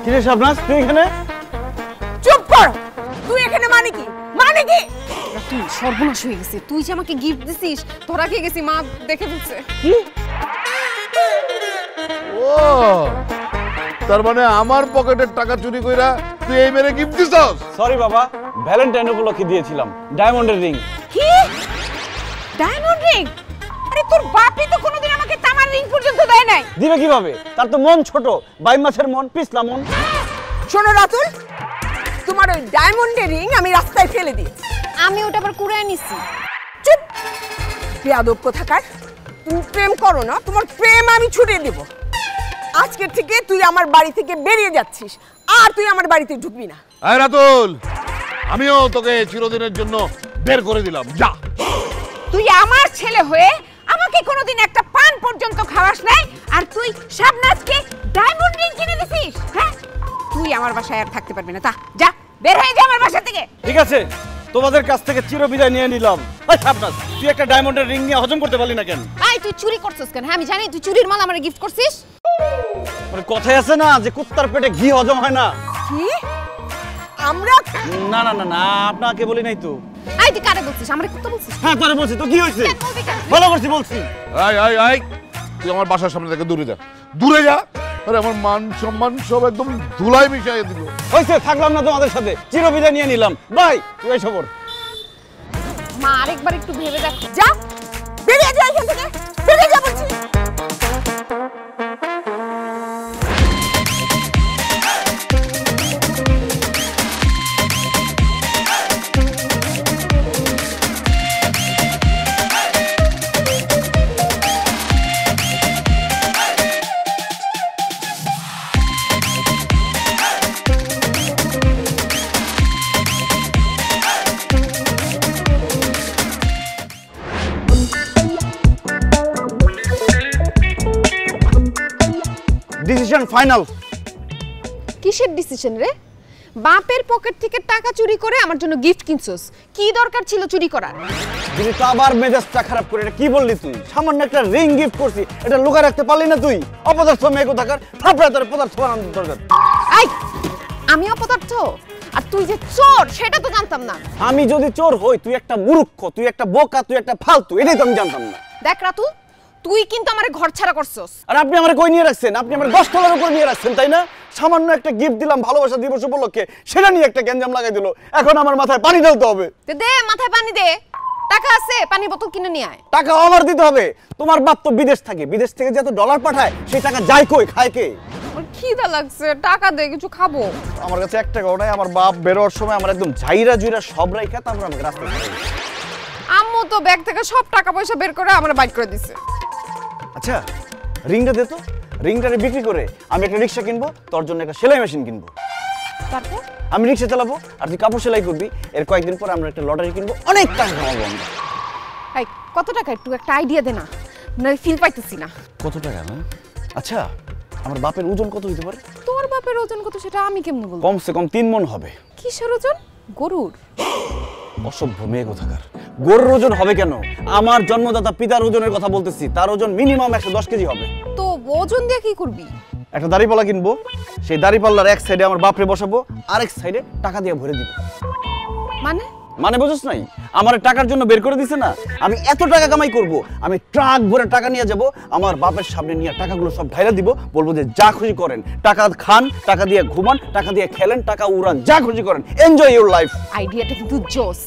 কিরে শাবনাজ তুই এখানে? চুপ কর। তুই এখানে মানে কি? মানে কি? তুই সর্বনাশ হয়ে গেছে। তুই যে আমাকে গিফট দিছিস ধরা খেয়ে গেছি, মা দেখে ফেলছে। কি? ও তার মানে আমার পকেটের টাকা চুরি কইরা তুই এই মেরে গিফট দিছস? সরি বাবা, ভ্যালেন্টাইন উপলক্ষে দিয়েছিলাম ডায়মন্ডের রিং। কি? Diamond ring? আরে তোর বাপই তো কোনোদিন আমাকে তামার রিং পর্যন্ত দেয় নাই। দিবে কিভাবে? তার তো মন ছোট, বাই মাছের মন, পিছলা মন। শোনো রাতুল, তোমার ওই ডায়মন্ডের রিং আমি রাস্তায় ফেলে দিয়েছি। আমি ওটা আবার কুড়ায় নিছি। চুপ, বেয়াদব কোথাকার। তুমি প্রেম করো না, তোমার প্রেম আমি ছুটিয়ে দেব। আজকের থেকে তুই আমার বাড়ি থেকে বেরিয়ে যাচ্ছিস, আর তুই আমার বাড়িতে ঢুকবি না। আয় রাতুল, আমিও তোকে চিরদিনের জন্য বের করে দিলাম, যা। তুই আমার ছেলে হয়ে আমাকে কোনোদিন একটা পান পর্যন্ত খাওয়াস নাই, আর তুই শাবনাজকে ডায়মন্ড রিং কিনে দিছিস। হ্যাঁ, তুই আমার বাসায় আর থাকতে পারবি না। যা, বের হয়ে যা আমার বাসা থেকে। ঠিক আছে, তোমাদের কাছ থেকে চিরবিদায় নিয়ে নিলাম। এই শাবনাজ, তুই একটা ডায়মন্ডের রিং নিয়ে হজম করতে পারলি না কেন? আই তুই চুরি করছিস কেন? হ্যাঁ আমি জানি তুই চুরির মাল আমারে গিফট করছিস। মানে কথাই আছে না যে কুত্তার পেটে ঘি হজম হয় না। কি? আমরা? না না না না, আপনাকে বলি নাই তো। আই তুই কারে বলছিস? আমারে কুত্তা বলছিস? হ্যাঁ তোরে বলছি তো, কি হয়েছে? কেন বলবি কেন? ভালো করছি বলছি। আয় আয় আয়, তুই আমার বাসার সামনে থেকে দূরে যা, দূরে যা। আরে আমার মান সম্মান সব একদম ধুলাই মিশাইয়ে দিল। হয়েছে, থাকলাম না তোমাদের সাথে, চিরবিদায় নিয়ে নিলাম। বাই, তুই এই খবর। মা আরেকবার একটু ভেবে দেখো। যা, বেরিয়ে যা এখান থেকে, বেরিয়ে যা বলছি। Decision final. কিসের ডিসিশন রে? বাপের পকেট থেকে টাকা চুরি করে আমার জন্য গিফট কিনছস। কি দরকার ছিল চুরি করার? দিদি তো আবার মেজাজটা খারাপ করে। এটা কি বললি তুই? সামান্য একটা রিং গিফট করছি, এটা লুকায় রাখতে পারলি না তুই? অপদার্থ মেয়ে কোথাকার, থাপড়া তোর পদার্থ বানানোর দরকার। আই আমি অপদার্থ? আর তুই যে চোর সেটা তো জানতাম না। আমি যদি চোর হই, তুই একটা মূর্খ, তুই একটা বোকা, তুই একটা ফালতু, এটাই তো আমি জানতাম না। দেখ রাতু, তুই কিন্তু আমারে ঘর ছাড়া করছস। আর আপনি আমার কই নিয়ে রাখছেন? আপনি আমার 10 তলার উপর নিয়ে রাখছেন, তাই না? সামান্য একটা গিফট দিলাম ভালোবাসা দিবস উপলক্ষে, সেটা নিয়ে একটা গ্যাঞ্জাম লাগাই দিল। এখন আমার মাথায় পানি ঢালতে হবে। দে মাথায় পানি দে। টাকা আছে, পানি বোতল কিনে নিয়ে আয়। টাকা আমার দিতে হবে। তোমার বাপ তো বিদেশ থাকে, বিদেশ থেকে যত ডলার পাঠায় সেই টাকা যায় কই, খায় কে? আমার খিদা লাগছে, টাকা দে, কিছু খাবো। আমার কাছে 1 টাকাও নাই। আমার বাপ বেরোর সময় আমার একদম ঝাইরা জুইরা সব রাইখা তারপর আমাকে রাস্তায় ছেড়ে দিয়েছে। আম্মু তো ব্যাগ থেকে সব টাকা পয়সা বের করে আমার বাইক করে দিছে। আচ্ছা, রিংটা দে তো। রিংটারে বিক্রি করে আমি একটা রিক্সা কিনবো, তোর জন্য একটা সেলাই মেশিন কিনবো। তারপর আমি রিক্সা চালাবো আর তুই কাপড় সেলাই করবি। এর কয়েকদিন পর আমরা একটা লটারি কিনবো, অনেক টাকা কামাবো আমরা। এই কত টাকা একটু একটা আইডিয়া দে না, না ফিল পাইতেছি না। কত টাকা না? আচ্ছা, আমার বাপের ওজন কত হইতে পারে? তোর বাপের ওজন কত সেটা আমি কেমনে বলবো? কমসে কম 3 মণ হবে। কিসের ওজন? গরুর? অসভ্য মেয়ে কোথাকার। গরুর ওজন হবে কেন? আমার জন্মদাতা পিতার ওজনের কথা বলতেছি। তার ওজন মিনিমাম 110 কেজি হবে। তো ওজন দিয়ে কি করবি? একটা দাড়িপাল্লা কিনবো, সেই দাড়িপাল্লার এক সাইডে আমার বাপরে বসাবো, আরেক সাইডে টাকা দিয়ে ভরে দিব। মানে মানে বুঝছ নাই? আমার টাকার জন্য বের করে দিছে না, আমি এত টাকা কামাই করব, আমি ট্রাক ভরে টাকা নিয়ে যাব, আমার বাপের সামনে নিয়ে টাকাগুলো সব ঢাইলা দিব, বলবো যে যা খুশি করেন, টাকা খান, টাকা দিয়ে ঘুমান, টাকা দিয়ে খেলেন, টাকা উড়ান, যা খুশি করেন, এনজয় ইউর লাইফ। আইডিয়াটা কিন্তু জোস।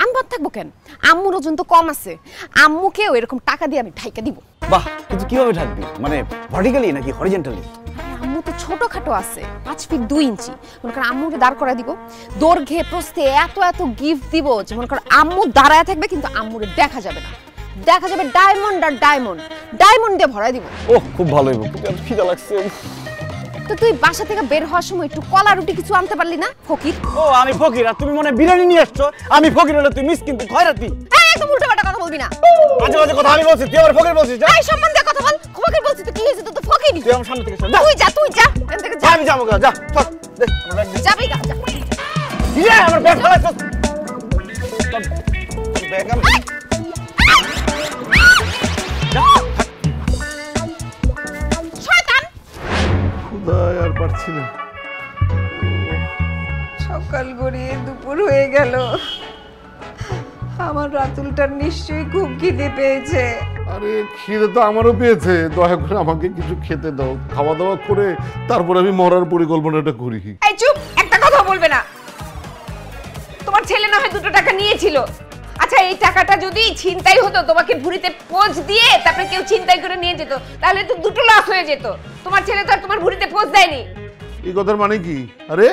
আমি বাদ থাকবো কেন? আম্মুর ওজন তো কম আছে, আম্মুকেও এরকম টাকা দিয়ে আমি ঢাইকা দিব। বাহ, কিন্তু কিভাবে ঢাকবি? মানে ভার্টিক্যালি নাকি হরিজন্টালি? আম্মু তো ছোটখাটো আছে, 5 ফিট 2 ইঞ্চি। মনে করেন আম্মুকে দাঁড় করা দিব, দৈর্ঘ্যে প্রস্থে এত এত গিফট দিব যে মনে করেন আম্মু দাঁড়ায় থাকবে কিন্তু আম্মুরে দেখা যাবে না, দেখা যাবে ডায়মন্ড আর ডায়মন্ড, ডায়মন্ড দিয়ে ভরাই দিব। ওহ, খুব ভালো হইব। খুব খিদা লাগছে। তো তুই বাসা থেকে বের হওয়ার সময় একটু কলা রুটি কিছু আনতে পারলি না? ফকির। ও, আমি ফকির আর তুমি মনে বিরিয়ানি নিয়ে আসছো? আমি ফকির হলে তুই মিস কিন্তু খয়রাতি। একদম উল্টোপাল্টা কথা বলবি না। মাঝে মাঝে কথা আমি বলছি, তুই আমার ফকির বলছিস? এই সম্মান দিয়ে কথা বল। ফকির বলছিস তো কি হয়েছে? তো ফকিরই। তুই আমার সামনে থেকে সর। তুই যা, তুই যা এখান থেকে যা। আমি যাবো না, যা চল দে আমার ব্যাগ দে। যাবি যা। ইয়ে, আমার ব্যাগ ফেলাইছস। ব্যাগ আমি শয়তান। খুদাই আর পারছি না। সকাল গড়িয়ে দুপুর হয়ে গেল, আমার রাতুলটার নিশ্চয়ই খুব খিদে পেয়েছে। আরে খিদে তো আমারও পেয়েছে, দয়া করে আমাকে কিছু খেতে দাও, খাওয়া দাওয়া করে তারপর আমি মরার পরিকল্পনাটা করি। এই চুপ, একটা কথা বলবে না। তোমার ছেলে না হয় 2 টাকা নিয়েছিল, আচ্ছা এই টাকাটা যদি ছিনতাই হতো, তোমাকে ভুঁড়িতে পোঁচ দিয়ে তারপরে কেউ ছিনতাই করে নিয়ে যেত, তাহলে তো 2টো লস হয়ে যেত। তোমার ছেলে তো আর তোমার ভুঁড়িতে পোঁচ দেয়নি। এই কথার মানে কি? আরে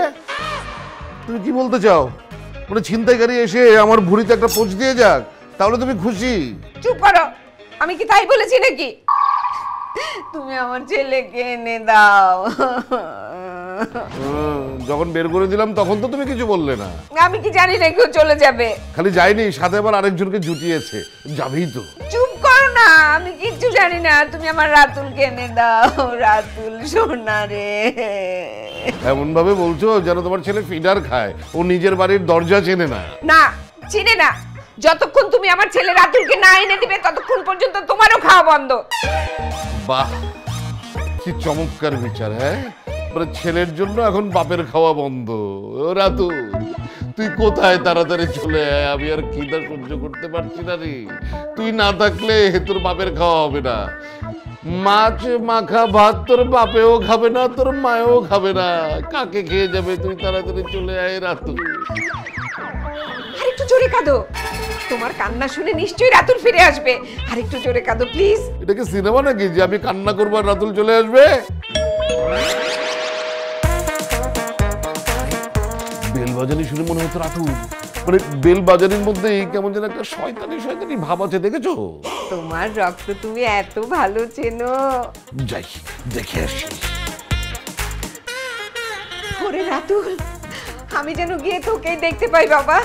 তুমি কি বলতে চাও? মানে ছিনতাইকারী এসে আমার ভুঁড়িতে একটা পোঁচ দিয়ে যাক, তাহলে তুমি খুশি? চুপ করো, আমি কি তাই বলেছি নাকি? তুমি আমার ছেলেকে এনে দাও। যখন বের করে দিলাম তখন তো তুমি কিছু বললে না। আমি কি জানি না কেউ চলে যাবে? খালি যায়নি, সাথে আবার আরেকজনকে জুটিয়েছে, যাবেই তো। চুপ করো না, আমি কিচ্ছু জানি না। তুমি আমার রাতুলকে এনে দাও। রাতুল সোনা রে। এমন ভাবে বলছো যেন তোমার ছেলে ফিডার খায়, ও নিজের বাড়ির দরজা চেনে না। না, চিনে না। যতক্ষণ তুমি আমার ছেলে রাতুলকে না এনে দিবে ততক্ষণ পর্যন্ত তোমারও খাওয়া বন্ধ। বাহ, কি চমৎকার বিচার! হ্যাঁ, মানে ছেলের জন্য এখন বাপের খাওয়া বন্ধ। ও রাতু, তুই কোথায়? তাড়াতাড়ি চলে আয়, আমি আর খিদা সহ্য করতে পারছি না রে। তুই না থাকলে তোর বাপের খাওয়া হবে না। মাছ মাখা ভাত তোর বাপেও খাবে না, তোর মায়েও খাবে না। কাকে খেয়ে যাবে? তুই তাড়াতাড়ি চলে আয় রাতু। আর একটু জোরে কাঁদো, তোমার কান্না শুনে নিশ্চয়ই রাতুল ফিরে আসবে। আর একটু জোরে কাঁদো প্লিজ। এটা কি সিনেমা নাকি যে আমি কান্না করবো আর রাতুল চলে আসবে? বেল বাজানি শুনে মনে হতো রাতুল, মানে বেল বাজানির মধ্যে কেমন যেন একটা শয়তানি শয়তানি ভাব আছে, দেখেছো? তোমার রক্ত তুমি এত ভালো চেনো। যাই দেখে আসি। ওরে রাতুল, আমি যেন গিয়ে তোকেই দেখতে পাই বাবা,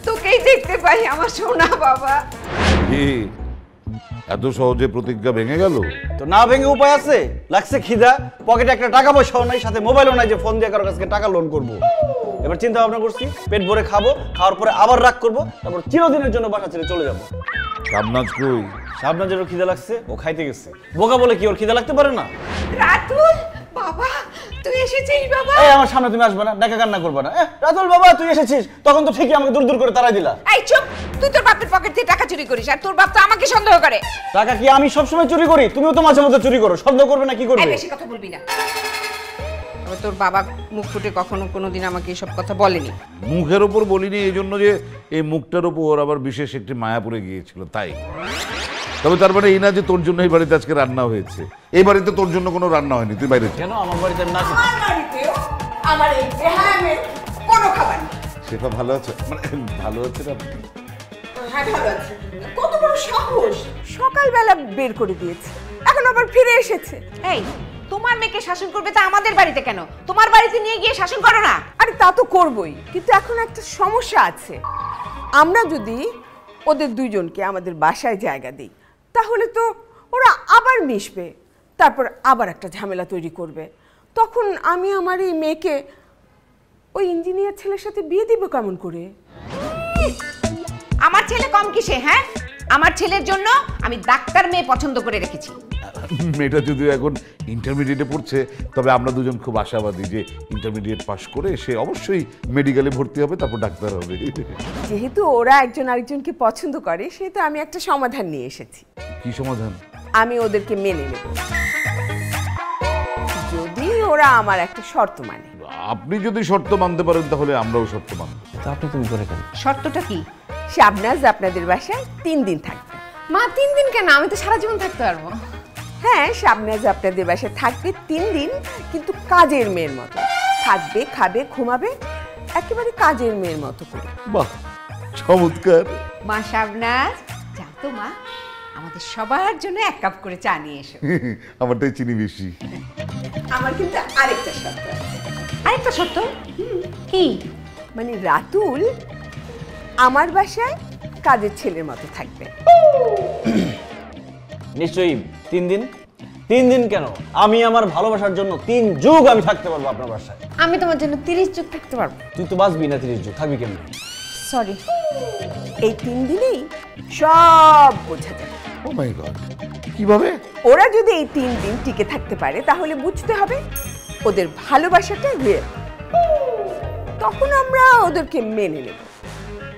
তোকেই দেখতে পাই আমার সোনা বাবা। কি এত সহজে প্রতিজ্ঞা ভেঙে গেল? তো না ভেঙে উপায় আছে? লাগছে খিদা, পকেটে একটা টাকা পয়সাও নাই, সাথে মোবাইলও নাই যে ফোন দিয়ে কারোর কাছে টাকা লোন করব। এবার চিন্তা ভাবনা করছি, পেট ভরে খাবো, খাওয়ার পরে আবার রাগ করবো, তারপর চিরদিনের জন্য বাসা ছেড়ে চলে যাবো। শাবনাজ কই? শাবনাজেরও খিদা লাগছে, ও খাইতে গেছে। বোকা বলে কি ওর খিদা লাগতে পারে না? রাতুল বাবা, তুই এসেছিস বাবা? এই আমার সামনে তুমি আসবে না, ডাকা কান্না করবে না। রাতুল বাবা তুই এসেছিস, তখন তো ঠিকই আমাকে দূর দূর করে তাড়াই দিলা। এই চুপ, তুই তোর বাপের পকেট থেকে টাকা চুরি করিস আর তোর বাপ তো আমাকে সন্দেহ করে। টাকা কি আমি সবসময় চুরি করি? তুমিও তো মাঝে মধ্যে চুরি করো, সন্দেহ করবে না কি এই করবে? বেশি কথা বলবি না। তবে তোর বাবা মুখ ফুটে কখনো কোনোদিন আমাকে এসব কথা বলেনি। মুখের ওপর বলিনি এই জন্য যে এই মুখটার ওপর আবার বিশেষ একটি মায়া পড়ে গিয়েছিল, তাই। তবে তার মানে এই না যে তোর জন্য এই বাড়িতে আজকে রান্না হয়েছে। এই বাড়িতে তোর জন্য কোনো রান্না হয়নি, তুই বাইরে যা। কেন আমার বাড়িতে না? আমার বাড়িতেও আমার এই বেহায়ামের কোনো খাবার নেই। সেটা ভালো আছে, মানে ভালো আছে না? হ্যাঁ ভালো আছে। কত বড় সাহস! সকালবেলা বের করে দিয়েছে, এখন আবার ফিরে এসেছে। এই তোমার মেয়েকে শাসন করবে তা আমাদের বাড়িতে কেন? তোমার বাড়িতে নিয়ে গিয়ে শাসন করো না। আরে তা তো করবই, কিন্তু এখন একটা সমস্যা আছে। আমরা যদি ওদের দুইজনকে আমাদের বাসায় জায়গা দিই, তাহলে তো ওরা আবার মিশবে, তারপর আবার একটা ঝামেলা তৈরি করবে। তখন আমি আমার এই মেয়েকে ওই ইঞ্জিনিয়ার ছেলের সাথে বিয়ে দিব কেমন করে? আমার ছেলে কম কিসে? হ্যাঁ, আমার ছেলের জন্য আমি ডাক্তার মেয়ে পছন্দ করে রেখেছি। মেয়েটা যদিও এখন ইন্টারমিডিয়েটে পড়ছে, তবে আমরা দুজন খুব আশাবাদী যে ইন্টারমিডিয়েট পাশ করে সে অবশ্যই মেডিকেলে ভর্তি হবে, তারপর ডাক্তার হবে। যেহেতু ওরা একজন আরেকজনকে পছন্দ করে, সেহেতু আমি একটা সমাধান নিয়ে এসেছি। কি সমাধান? আমি ওদেরকে মেনে নেব যদি ওরা আমার একটা শর্ত মানে। আপনি যদি শর্ত মানতে পারেন তাহলে আমরাও শর্ত মানব। তা আপনি তুমি করে কেন? শর্তটা কি? শাবনাজ আপনাদের বাসায় 3 দিন থাকবে। মা 3 দিন কেন? আমি তো সারা জীবন থাকতে পারবো। হ্যাঁ, শাবনাজ আপনাদের বাসায় থাকবে 3 দিন, কিন্তু কাজের মেয়ের মতো থাকবে, খাবে, ঘুমাবে, একেবারে কাজের মেয়ের মতো করে। বাহ, চমৎকার। মা শাবনাজ, যাও তো মা, আমাদের সবার জন্য 1 কাপ করে চা নিয়ে এসো। আমারটাই চিনি বেশি। আমার কিন্তু আরেকটা শর্ত আছে। আরেকটা শর্ত? কি? মানে রাতুল আমার বাসায় কাজের ছেলের মতো থাকবে। নিশ্চয়ই 3 দিন। 3 দিন কেন, আমি আমার ভালোবাসার জন্য 3 যুগ আমি থাকতে পারবো আপনার বাসায়। আমি তোমার জন্য 30 যুগ থাকতে পারবো। তুই তো বাঁচবি না 30 যুগ, থাকবি কেমন? সরি। এই 3 দিনেই সব বোঝা যাবে। ও মাই গড, কিভাবে? ওরা যদি এই 3 দিন টিকে থাকতে পারে, তাহলে বুঝতে হবে ওদের ভালোবাসাটা রিয়েল। তখন আমরা ওদেরকে মেনে নেব,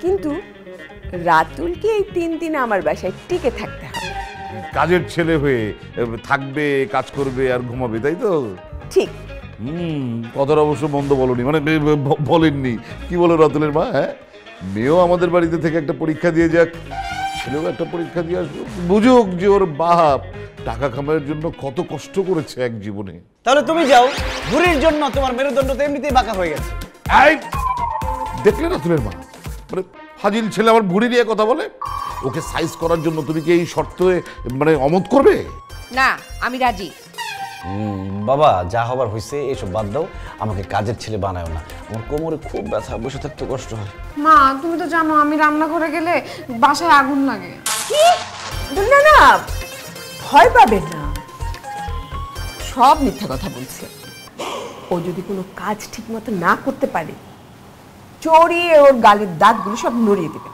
কিন্তু রাতুলকে এই 3 দিন আমার বাসায় টিকে থাকতে হবে। কাজের ছেলে হয়ে থাকবে, কাজ করবে আর ঘুমাবে, তাই তো? ঠিক। কথাটা অবশ্য মন্দ বলনি, মানে বলেননি। কি বলো রাতুলের মা? হ্যাঁ, মেয়েও আমাদের বাড়িতে থেকে একটা পরীক্ষা দিয়ে যাক, ছেলেও একটা পরীক্ষা দিয়ে আসবো, বুঝুক যে ওর বাপ টাকা কামানোর জন্য কত কষ্ট করেছে এক জীবনে। তাহলে তুমি যাও, বুড়ির জন্য তোমার মেরুদণ্ড তো এমনিতেই বাঁকা হয়ে গেছে। এই দেখলে রাতুলের মা, মানে ফাজিল ছেলে আমার বুড়ি নিয়ে কথা বলে। ওকে সাইজ করার জন্য তুমি কি এই শর্তে মানে অমত করবে? না, আমি রাজি। বাবা, যা হবার হয়েছে এসব বাদ দাও, আমাকে কাজের ছেলে বানায় না। আমার কোমরে খুব ব্যথা, বসে থাকতে কষ্ট হয়। মা তুমি তো জানো আমি রান্না করে গেলে বাসায় আগুন লাগে। কি? না না, ভয় পাবেন না, সব মিথ্যা কথা বলছে। ও যদি কোনো কাজ ঠিক মতো না করতে পারে, চড়িয়ে ওর গালের দাঁতগুলো সব নড়িয়ে দেবে।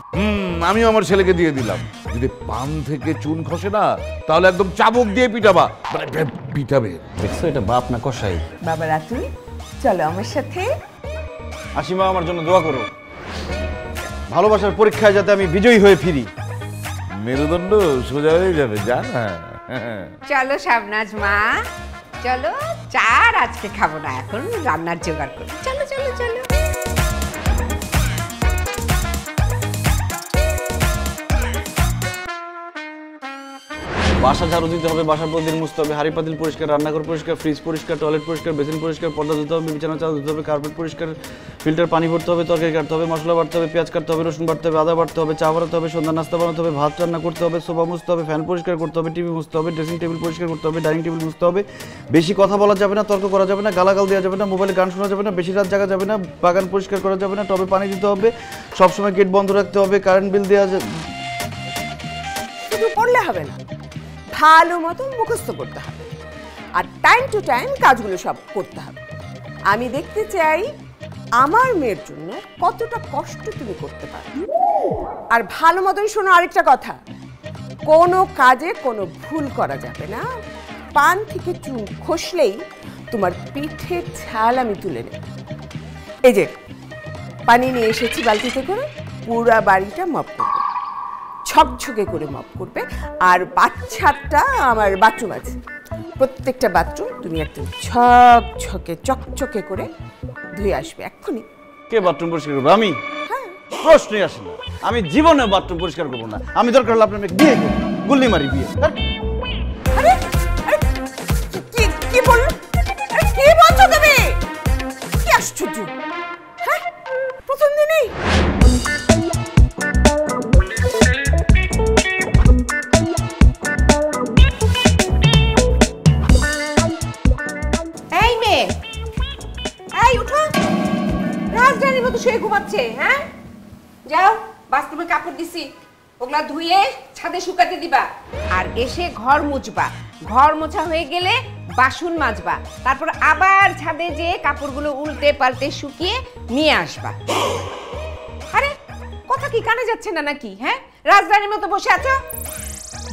আমিও আমার ছেলেকে দিয়ে দিলাম, যদি পান থেকে চুন খসে না তাহলে একদম চাবুক দিয়ে পিটাবা, মানে পিটাবে। দেখছো, এটা বাপ না কসাই। বাবা রাতুল, চলো আমার সাথে। আসিমা, আমার জন্য দোয়া করো, ভালোবাসার পরীক্ষায় যাতে আমি বিজয়ী হয়ে ফিরি। মেরুদণ্ড সোজা হয়ে যাবে, যা না। চলো শাবনাজ মা, চলো। চার আজকে খাবো না, এখন রান্নার জোগাড় করি। চলো চলো চলো। বাসা ঝাড়ু দিতে হবে, বাসা প্রতিদিন মুছতে হবে, হাঁড়ি পাতিল পরিষ্কার, রান্নাঘর পরিষ্কার, ফ্রিজ পরিষ্কার, টয়লেট পরিষ্কার, বেসিন পরিষ্কার, পর্দা ধুতে হবে, বিছানা চাদর ধুতে হবে, কার্পেট পরিষ্কার, ফিল্টার পানি ভরতে হবে, তরকারি কাটতে হবে, মশলা বাটতে হবে, পেঁয়াজ কাটতে হবে, রসুন বাটতে হবে, আদা বাটতে হবে, চা বানাতে হবে, সন্ধ্যা নাস্তা বানাতে হবে, ভাত রান্না করতে হবে, সোফা মুছতে হবে, ফ্যান পরিষ্কার করতে হবে, টিভি মুছতে হবে, ড্রেসিং টেবিল পরিষ্কার করতে হবে, ডাইনিং টেবিল মুছতে হবে। বেশি কথা বলা যাবে না, তর্ক করা যাবে না, গালাগাল দেওয়া যাবে না, মোবাইলে গান শোনা যাবে না, বেশি রাত জাগা যাবে না, বাগান পরিষ্কার করা যাবে না, টবে পানি দিতে হবে, সবসময় গেট বন্ধ রাখতে হবে, কারেন্ট বিল দেওয়া যাবে। শুধু পড়লে হবে না, ভালো মতো মুখস্থ করতে হবে, আর টাইম টু টাইম কাজগুলো সব করতে হবে। আমি দেখতে চাই আমার মেয়ের জন্য কতটা কষ্ট তুমি করতে পারো। আর ভালো মতন শোনো আরেকটা কথা, কোনো কাজে কোনো ভুল করা যাবে না। পান থেকে চুন খসলেই তোমার পিঠের ছাল আমি তুলে নেব। এই যে পানি নিয়ে এসেছি বালতিতে করে, পুরা বাড়িটা মপ করবে, ছকছকে করে মপ করবে। আর বাচ্চাটা আমার বাথরুম আছে, প্রত্যেকটা বাথরুম তুমি একদম ছকছকে চকচকে করে ধুয়ে আসবে এক্ষুনি। কে বাথরুম পরিষ্কার করবো? আমি? প্রশ্নই আসে না, আমি জীবনে বাথরুম পরিষ্কার করবো না। আমি দরকার হলে আপনার মেয়ে বিয়ে করবো, গুল্লি মারি বিয়ে। আরে আরে, কি বললো? আরে কি বলছো তুমি? কি আশ্চর্য! হ্যাঁ, প্রথম দিনেই রাজধানীর মতো শুয়ে ঘুমাচ্ছে। হ্যাঁ, যাও, বাথরুমে কাপড় দিছি, ওগুলা ধুয়ে ছাদে শুকাতে দিবা। আর এসে ঘর মুছবা, ঘর মোছা হয়ে গেলে বাসন মাজবা, তারপর আবার ছাদে যে কাপড়গুলো উল্টে পাল্টে শুকিয়ে নিয়ে আসবা। আরে কথা কি কানে যাচ্ছে না নাকি? হ্যাঁ, রাজধানীর মতো বসে আছো।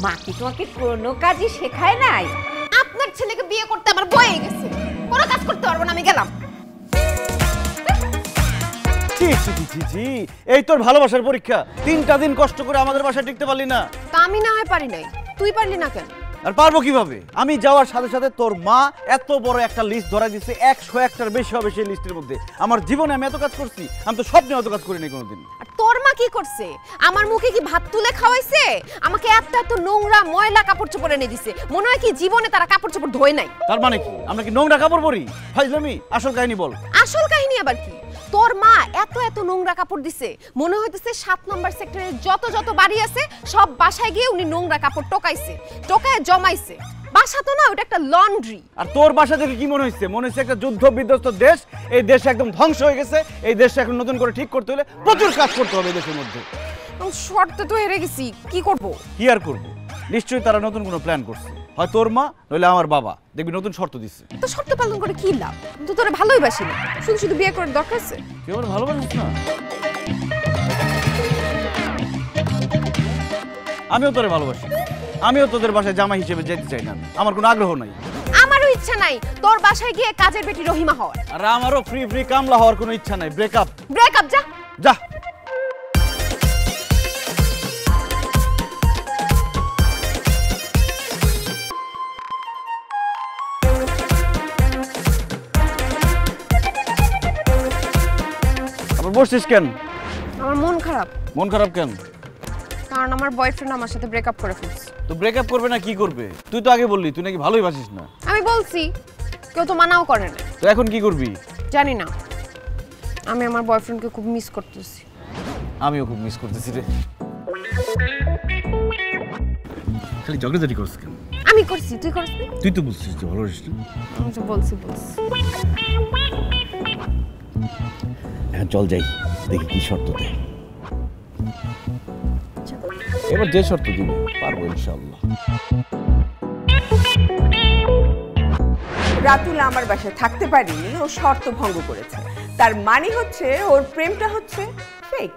মা কি তোমাকে কোনো কাজই শেখায় নাই? আপনার ছেলেকে বিয়ে করতে আমার বয়ে গেছে, কোনো কাজ করতে পারবো না, আমি গেলাম। এই তোর ভালোবাসার পরীক্ষা, 3টা দিন কষ্ট করে আমাদের বাসায় টিকতে পারলি না। তা আমি না হয় পারি নাই, তুই পারলি না কেন? আর পারবো কিভাবে? আমি যাওয়ার সাথে সাথে তোর মা এত বড় একটা লিস্ট ধরাই দিচ্ছে, 101টার বেশি হবে সেই লিস্টের মধ্যে। আমার জীবনে আমি এত কাজ করছি, আমি তো স্বপ্নে এত কাজ করিনি কোনোদিন। আর তোর মা কি করছে? আমার মুখে কি ভাত তুলে খাওয়াইছে? আমাকে এত এত নোংরা ময়লা কাপড় চোপড় এনে দিছে, মনে হয় কি জীবনে তারা কাপড় চোপড় ধোয় নাই। তার মানে কি আমরা কি নোংরা কাপড় পরি? ফাইজলামি, আসল কাহিনী বল। আসল কাহিনী আবার কি? তোর মা এত এত নোংরা কাপড় দিছে, মনে হইতেছে 7 নম্বর সেক্টরের যত যত বাড়ি আছে সব বাসায় গিয়ে উনি নোংরা কাপড় টোকাইছে, টোকায় জমাইছে। বাসা তো না, ওটা একটা লন্ড্রি। আর তোর বাসা থেকে কি মনে হচ্ছে? মনে হচ্ছে একটা যুদ্ধ বিধ্বস্ত দেশ, এই দেশ একদম ধ্বংস হয়ে গেছে। এই দেশটা এখন নতুন করে ঠিক করতে হলে প্রচুর কাজ করতে হবে এই দেশের মধ্যে। শর্তে তো হেরে গেছি, কি করব? কি আর করবো, নিশ্চয়ই তারা নতুন কোনো প্ল্যান করছে, হয় তোর মা নইলে আমার বাবা, দেখবি নতুন শর্ত দিচ্ছে। তো শর্ত পালন করে কি লাভ? তো তোরে ভালোই বাসি না, শুধু শুধু বিয়ে করার দরকার আছে? তুই আমার ভালোবাসিস না? আমিও তোরে ভালোবাসি, আমিও তোদের বাসায় জামাই হিসেবে যেতে চাই না, আমার কোনো আগ্রহ নাই। আমারও ইচ্ছা নাই তোর বাসায় গিয়ে কাজের বেটি রহিমা হওয়ার। আর আমারও ফ্রি ফ্রি কামলা হওয়ার কোনো ইচ্ছা নাই। ব্রেকআপ। ব্রেকআপ যা। যা। আবার বসছিস কেন? আমার মন খারাপ। মন খারাপ কেন? কারণ আমার বয়ফ্রেন্ড আমার সাথে ব্রেকআপ করে ফেলছে। তো ব্রেকআপ করবে না কি করবে? তুই তো আগে বললি তুই নাকি ভালোই বাসিস না। আমি বলছি, কেউ তো মানাও করে না। তো এখন কি করবি? জানি না, আমি আমার বয়ফ্রেন্ডকে খুব মিস করতেছি। আমিও খুব মিস করতেছি রে। খালি ঝগড়াঝাটি করছিস কেন? আমি করছি, তুই করছিস? তুই তো বলছিস যে ভালো বাসিস। আমি তো বলছি। এখন চল যাই, দেখি কি শর্ত দেয়। এবার যে শর্ত দিবে পারবো ইনশাআল্লাহ। রাতুল আমার বাসায় থাকতে পারেনি, ও শর্ত ভঙ্গ করেছে। তার মানে হচ্ছে ওর প্রেমটা হচ্ছে ফেক।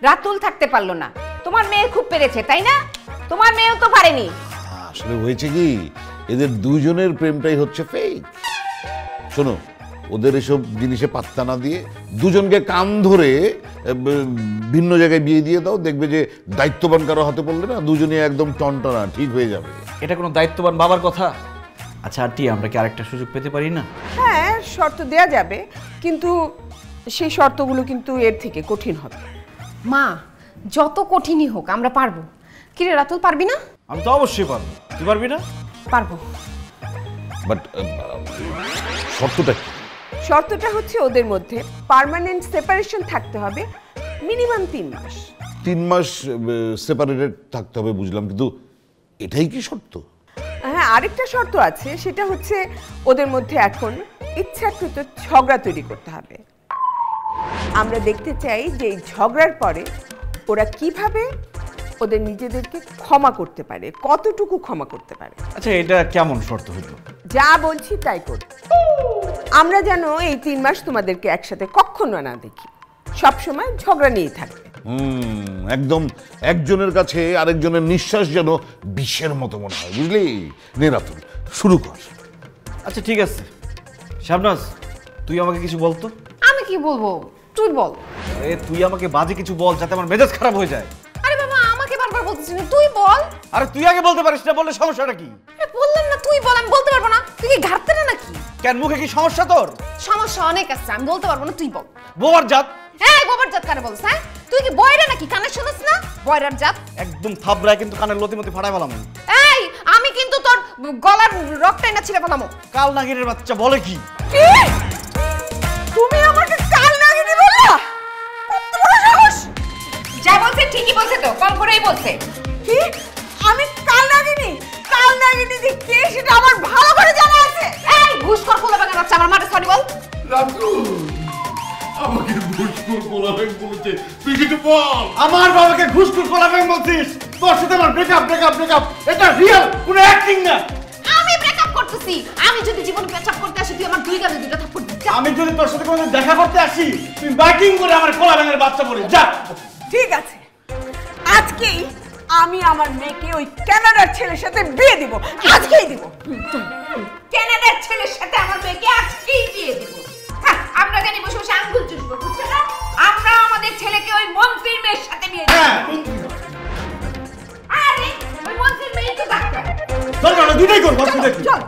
রাতুল থাকতে পারলো না, তোমার মেয়ে খুব পেরেছে তাই না? তোমার মেয়েও তো পারেনি। আসলে হয়েছে কি, এদের দুজনের প্রেমটাই হচ্ছে ফেক। শোনো, ওদের এসব জিনিসে পাত্তা না দিয়ে দুজনকে কান ধরে ভিন্ন জায়গায় বিয়ে দিয়ে দাও, দেখবে যে দায়িত্ববান কারো হাতে পড়লে না দুজনে একদম টনটনা ঠিক হয়ে যাবে। এটা কোনো দায়িত্ববান বাবার কথা? আচ্ছা আন্টি, আমরা কি আরেকটা সুযোগ পেতে পারি না? হ্যাঁ, শর্ত দেয়া যাবে, কিন্তু সেই শর্তগুলো কিন্তু এর থেকে কঠিন হবে। মা, যত কঠিনই হোক আমরা পারবো। কি রে রাতুল, পারবি না? আমি তো অবশ্যই পারবো। তুই পারবি না? পারবো। বাট শর্তটা কি? শর্তটা হচ্ছে ওদের মধ্যে পার্মানেন্ট সেপারেশন থাকতে হবে মিনিমাম 3 মাস। 3 মাস সেপারেটেড থাকতে হবে বুঝলাম, কিন্তু এটাই কি শর্ত? হ্যাঁ, আরেকটা শর্ত আছে, সেটা হচ্ছে ওদের মধ্যে এখন ইচ্ছাকৃত ঝগড়া তৈরি করতে হবে। আমরা দেখতে চাই যে এই ঝগড়ার পরে ওরা কিভাবে ওদের নিজেদেরকে ক্ষমা করতে পারে, কতটুকু ক্ষমা করতে পারে। আচ্ছা, এটা কেমন শর্ত হইল? যা বলছি তাই কর। আমরা যেন এই 3 মাস তোমাদেরকে একসাথে কখনো না দেখি, সবসময় ঝগড়া নিয়ে থাকবে। একদম একজনের কাছে আরেকজনের নিঃশ্বাস যেন বিষের মতো মনে হয়, বুঝলি? নে রাতুল, শুরু কর। আচ্ছা ঠিক আছে, শাবনাজ তুই আমাকে কিছু বলতো। আমি কি বলবো, তুই বল। আরে তুই আমাকে বাজে কিছু বল যাতে আমার মেজাজ খারাপ হয়ে যায়। আরে বাবা, আমাকে বারবার বলতেছিস না, তুই বল। আরে তুই আগে বলতে পারিস না, বললে সমস্যাটা কি? আরে বললাম না তুই বল, আমি বলতে পারবো না। তুই কি ঘাটতে না নাকি? কেন, মুখে কি সমস্যা তোর? সমস্যা অনেক আছে, আমি বলতে পারবো না, তুই বল। বোবার জাত। হ্যাঁ, গোবর জাত কারে বলছ? হ্যাঁ, তুই কি বয়রা নাকি? কানে শুনছ না? বয়রার জাত। একদম থাবড়ায় কিন্তু কানের লতিমতি ফাটাই ফেলাম। এই, আমি কিন্তু তোর গলার রক্তটা না ছিঁড়ে ফেলামো। কাল নাগিনের বাচ্চা বলে কি? কি? তুমি আমাকে কাল নাগিনী বললা? কত বড় সাহস! যা বলছে ঠিকই বলছে তো, কম করেই বলছে। কি? আমি কাল নাগিনী? কাল নাগিনী যে কে সেটা আমার ভালো করে জানা আছে। এই ঘুষখোর ফুলে বাগান বাচ্চা, আমার মাঠে সরি বল। রাতুল, আমাকে ঘুষখোর পোলাবেন বলতে তুই কিছু বল। আমার বাবাকে ঘুষখোর কোলাবেন বলছিস? তোর সাথে আমার ব্রেকআপ। এটা রিয়েল, কোনো অ্যাক্টিং না। আমি ব্রেকআপ করতেছি। আমি যদি জীবন পেছাপ করতে আসি, তুই আমার দুই গালে দুইটা থাপ্পড় দিবি। আমি যদি তোর সাথে কোনোদিন দেখা করতে আসি, তুই বাইকিং করে আমার কোলাবেনের বাচ্চা বলি যা। ঠিক আছে, আজকেই আমি আমার মেয়েকে ওই কানাডার ছেলের সাথে বিয়ে দিব। আজকেই দিব। কানাডার ছেলের সাথে আমার মেয়েকে আজকেই বিয়ে দেব। হ্যাঁ, আমরা জানি বসে বসে আঙ্গুল চুষবো, বুঝছো না? আমরা আমাদের ছেলেকে ওই মন্ত্রীর মেয়ের সাথে বিয়ে দেব। আরে ওই মন্ত্রীর মেয়েই তো ডাক্তার। দরকার না, দুটাই করবো, অসুবিধা কি? চল।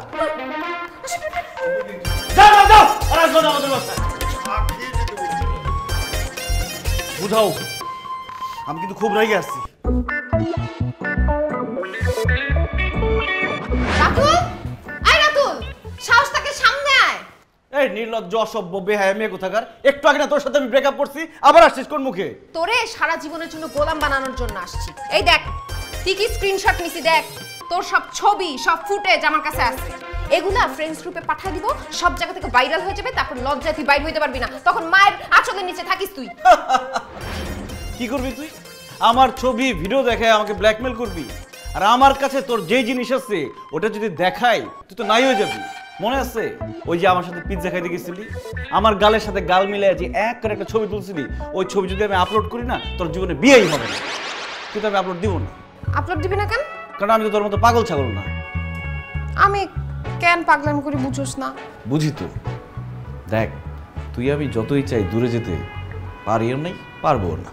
যাও আর আসবো না আমাদের বাসায়। বুঝাও, আমি কিন্তু খুব রেগে আসছি। রাতুল, আয় রাতুল, সাহস থাকে সামনে আয়। এই নির্লজ্জ অসভ্য বেহায়া মেয়ে কোথাকার! একটু আগে না তোর সাথে আমি ব্রেকআপ করছি, আবার আসছিস কোন মুখে? তোরে সারা জীবনের জন্য গোলাম বানানোর জন্য আসছি। এই দেখ, কি কি স্ক্রিনশট নিছি দেখ। তোর সব ছবি, সব ফুটেজ আমার কাছে আছে। এগুলা ফ্রেন্ডস গ্রুপে পাঠিয়ে দিব, সব জায়গা থেকে ভাইরাল হয়ে যাবে। তারপর লজ্জায় তুই বাইরে হইতে পারবি না, তখন মায়ের আঁচলের নিচে থাকিস তুই। কি করবি তুই? আমার ছবি ভিডিও দেখায় আমাকে ব্ল্যাকমেল করবি? আর আমার কাছে তোর যে জিনিস আছে ওটা যদি দেখাই, তুই তো নাই হয়ে যাবি। মনে আছে ওই যে আমার সাথে পিৎজা খাইতে গেছিলি, আমার গালের সাথে গাল মিলে যে এক করে একটা ছবি তুলছিলি, ওই ছবি যদি আমি আপলোড করি না, তোর জীবনে বিয়েই হবে না। কিন্তু আমি আপলোড দিব না। আপলোড দিবি না কেন? কারণ আমি তো তোর মতো পাগল ছাগল না। আমি কেন পাগলামি করে বুঝোস না? বুঝি তো। দেখ, তুই আমি যতই চাই দূরে যেতে, পারিও নাই, পারবো না।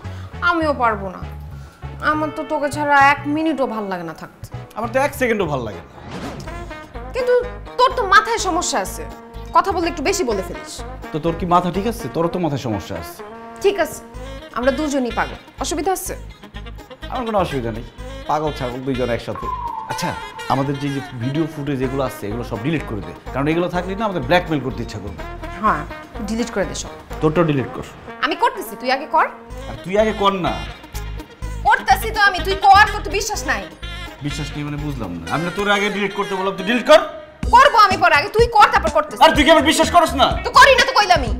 আমিও পারবো না। আমার তো তোকে ছাড়া 1 মিনিটও ভাল লাগে না থাকতে। আমার তো 1 সেকেন্ডও ভালো লাগে না। কিন্তু তোর তো মাথায় সমস্যা আছে, কথা বললে একটু বেশি বলে ফেলিস। তো তোর কি মাথা ঠিক আছে? তোর তো মাথায় সমস্যা আছে। ঠিক আছে, আমরা দুজনই পাগল, অসুবিধা আছে? আমার কোনো অসুবিধা নেই, পাগল ছাগল দুইজন একসাথে। আচ্ছা, আমাদের যে ভিডিও ফুটেজ এগুলো আছে এগুলো সব ডিলিট করে দে, কারণ এগুলো থাকলে না আমাদের ব্ল্যাকমেল করতে ইচ্ছা করবে। হ্যাঁ, ডিলিট করে দে সব। তোরটাও ডিলিট কর। আমি করতেছি, তুই আগে কর। আর তুই আগে কর না। করতেছি তো আমি, তুই কর। তোর তো বিশ্বাস নাই। বিশ্বাস নেই মানে বুঝলাম না। আমি না তোর আগে ডিলিট করতে বললাম, তুই ডিলিট কর। করবো আমি পরে, আগে তুই কর, তারপর করতেছি। আর তুই কি আমার বিশ্বাস করছ না? তো করি না তো কইলামই।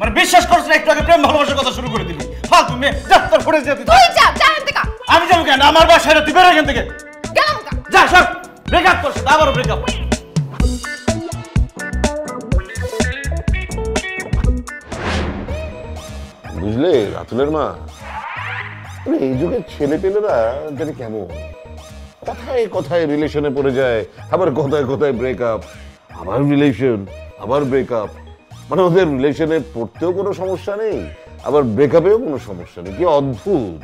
মানে বিশ্বাস করছ না? একটু আগে প্রেম ভালোবাসার কথা শুরু করে দিলি। ফালতু মেয়ে, যা তোর ফুটে যা। তুই যা, যা এখান থেকে। আমি যাবো কেন? আমার বাসায় তুই বেরো এখান থেকে। গেলাম কা। যা সব ব্রেকআপ করছ, আবারও ব্রেকআপ। বুঝলে রাতুলের মা, মানে এই যুগের ছেলে পেলেরা জানি কেমন, কথায় কথায় রিলেশনে পড়ে যায়, আবার কথায় কথায় ব্রেকআপ, আবার রিলেশন, আবার ব্রেকআপ। মানে ওদের রিলেশনে পড়তেও কোনো সমস্যা নেই, আবার ব্রেকআপেও কোনো সমস্যা নেই। কি অদ্ভুত!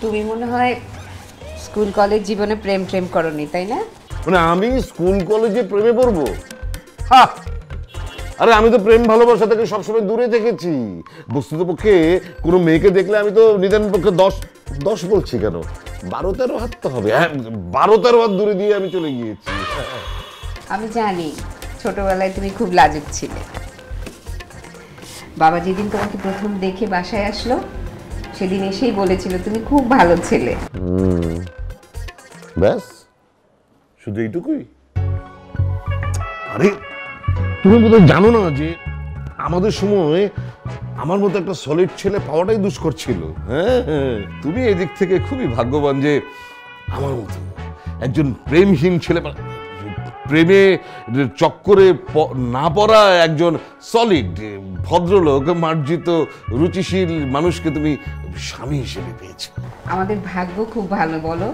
তুমি মনে হয় স্কুল কলেজ জীবনে প্রেম করনি, তাই না? মানে আমি স্কুল কলেজে প্রেমে পড়বো? হ্যাঁ, আরে আমি তো প্রেম ভালোবাসা থেকে সবসময় দূরে থেকেছি। বস্তুতপক্ষে কোনো মেয়েকে দেখলে আমি তো নিদান পক্ষে 10 বলছি কেন, 12-13 হাত তো হবে। হ্যাঁ, 12-13 হাত দূরে দিয়ে আমি চলে গিয়েছি। আমি জানি ছোটবেলায় তুমি খুব লাজুক ছিলে। বাবা যেদিন তোমাকে প্রথম দেখে বাসায় আসলো সেদিন এসেই বলেছিল তুমি খুব ভালো ছেলে। ব্যাস, শুধু এইটুকুই? আরে তুমি বোধহয় জানো না যে আমাদের সময় আমার মতো একটা সলিড ছেলে পাওয়াটাই দুষ্কর ছিল। হ্যাঁ, তুমি এদিক থেকে খুবই ভাগ্যবান যে আমার মতো একজন প্রেমহীন ছেলে, প্রেমে চক্করে না পড়া একজন সলিড ভদ্রলোক, মার্জিত রুচিশীল মানুষকে তুমি স্বামী হিসেবে পেয়েছো। আমাদের ভাগ্য খুব ভালো বলো,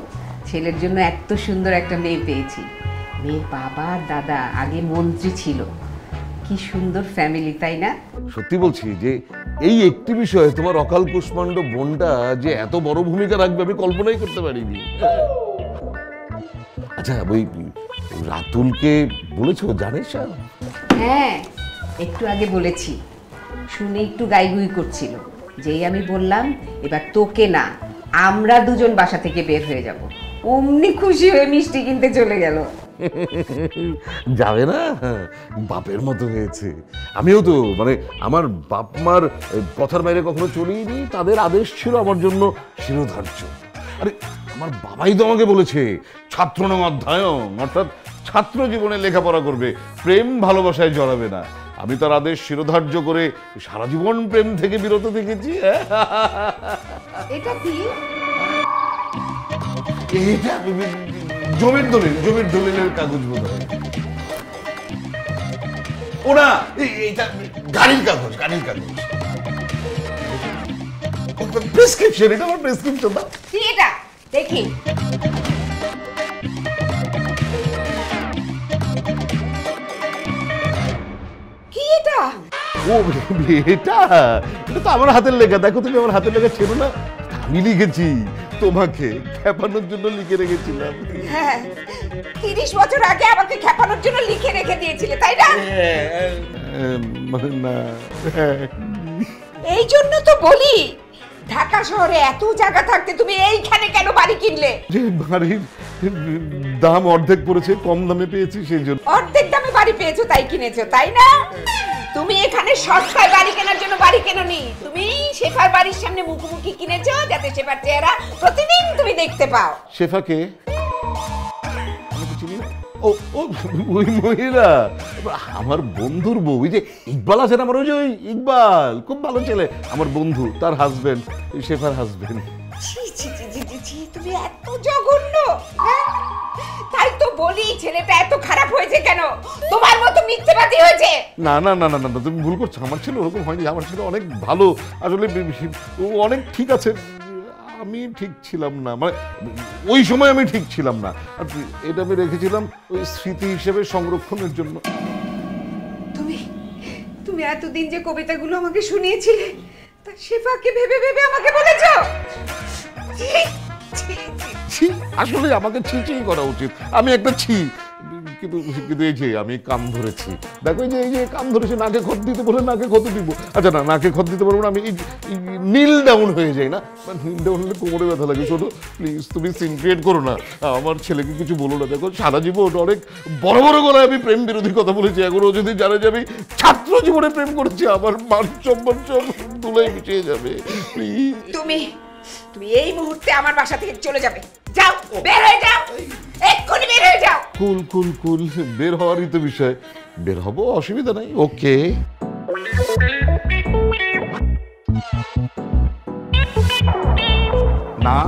ছেলের জন্য এত সুন্দর একটা মেয়ে পেয়েছি। মেয়ের বাবা দাদা আগে মন্ত্রী ছিল। কি সুন্দর ফ্যামিলি, তাই না? সত্যি বলছি যে এই একটি বিষয়ে তোমার অকাল কুষ্মাণ্ড বোনটা যে এত বড় ভূমিকা রাখবে আমি কল্পনাই করতে পারিনি। আচ্ছা, ওই রাতুলকে বলেছো? জানিস? হ্যাঁ, একটু আগে বলেছি, শুনে একটু গাইগুই করছিল। যেই আমি বললাম এবার তোকে না, আমরা দুজন বাসা থেকে বের হয়ে যাব, অমনি খুশি হয়ে মিষ্টি কিনতে চলে গেল। যাবে না? বাপের মতো হয়েছে। আমিও তো মানে আমার বাপ মার কথার বাইরে কখনো চলিনি, তাদের আদেশ ছিল আমার জন্য শিরোধার্য। আরে আমার বাবাই তো আমাকে বলেছে ছাত্রনং অধ্যয়ন, অর্থাৎ ছাত্র জীবনে লেখাপড়া করবে, প্রেম ভালোবাসায় জড়াবে না। আমি তার আদেশ শিরোধার্য করে সারা জীবন প্রেম থেকে বিরত থেকেছি। এটা কি? এটা জমির দলিলের কাগজ বোধ হয়। ওনা এটা গাড়ির কাগজ। প্রেসক্রিপশন, এটা আমার প্রেসক্রিপশন। কি এটা দেখি? কি এটা? ও এটা তো আমার হাতের লেখা। দেখো তুমি, আমার হাতের লেখা ছিল না, আমি লিখেছি। তোমাকে খেপানোর জন্য লিখে রেখেছিলাম। হ্যাঁ, 30 বছর আগে আমাকে খেপানোর জন্য লিখে রেখে দিয়েছিলে, তাই না? মানে না, এই জন্য তো বলি ঢাকা শহরে এত জায়গা থাকতে তুমি এইখানে কেন বাড়ি কিনলে? যে বাড়ির দাম অর্ধেক পড়েছে, কম দামে পেয়েছি সেই জন্য। অর্ধেক দামে বাড়ি পেয়েছো তাই কিনেছো, তাই না? তুমি এখানে সস্তায় বাড়ি কেনার জন্য বাড়ি কেননি, তুমি শেফার বাড়ির সামনে মুখোমুখি কিনেছো যাতে শেফার চেহারা প্রতিদিন তুমি দেখতে পাও। শেফাকে আমি তো চিনি না। ও ওই মহিলা আমার বন্ধুর বউ, ওই যে ইকবাল আছে না আমার, ওই যে ওই ইকবাল, খুব ভালো ছেলে, আমার বন্ধু, তার হাজবেন্ড, শেফার হাজবেন্ড। ছি ছি ছি ছি ছি ছি, তুমি এত জঘন্য! হ্যাঁ? তাই তো বলি ছেলেটা এত খারাপ হয়েছে কেন? তোমার মতো মিথ্যেবাদী হয়েছে। না না না না না, তুমি ভুল করছো। আমার ছেলে ওরকম হয়নি, আমার ছেলে অনেক ভালো, আসলে ও অনেক ঠিক আছে। আমি ঠিক ছিলাম না, মানে ওই সময় আমি ঠিক ছিলাম না। আর এটা আমি রেখেছিলাম ওই স্মৃতি হিসেবে সংরক্ষণের জন্য। তুমি তুমি এতদিন যে কবিতাগুলো আমাকে শুনিয়েছিলে তা শেফাকে ভেবে ভেবে আমাকে বলেছো? ছি, ছি, ছি। ছি, আসলে আমাকে ছি করা উচিত, আমি একটা ছি। কিন্তু কিন্তু এই যে আমি কান ধরেছি, দেখো এই যে কান ধরেছি, নাকে খত দিতে বলে নাকে খত দিব। আচ্ছা না, নাকে খত দিতে পারবো না, আমি নীল ডাউন হয়ে যাই না, নীল ডাউন হলে কোমরে ব্যথা লাগে। শোনো প্লিজ, তুমি সিন ক্রিয়েট করো না, আমার ছেলেকে কিছু বলো না। দেখো সারা জীবন অনেক বড় বড় গলায় আমি প্রেম বিরোধী কথা বলেছি, এখনো যদি জানে যে আমি ছাত্র জীবনে প্রেম করেছি, আমার মান সম্মান সব ধুলোয় মিশিয়ে যাবে। প্লিজ তুমি তুমি এই মুহূর্তে আমার বাসা থেকে চলে যাবে। যাও, বের হয়ে যাও, এক্ষুনি বের হয়ে যাও। কুল কুল কুল, বের হওয়ারই তো বিষয়, বের হব, অসুবিধা নাই। ওকে না,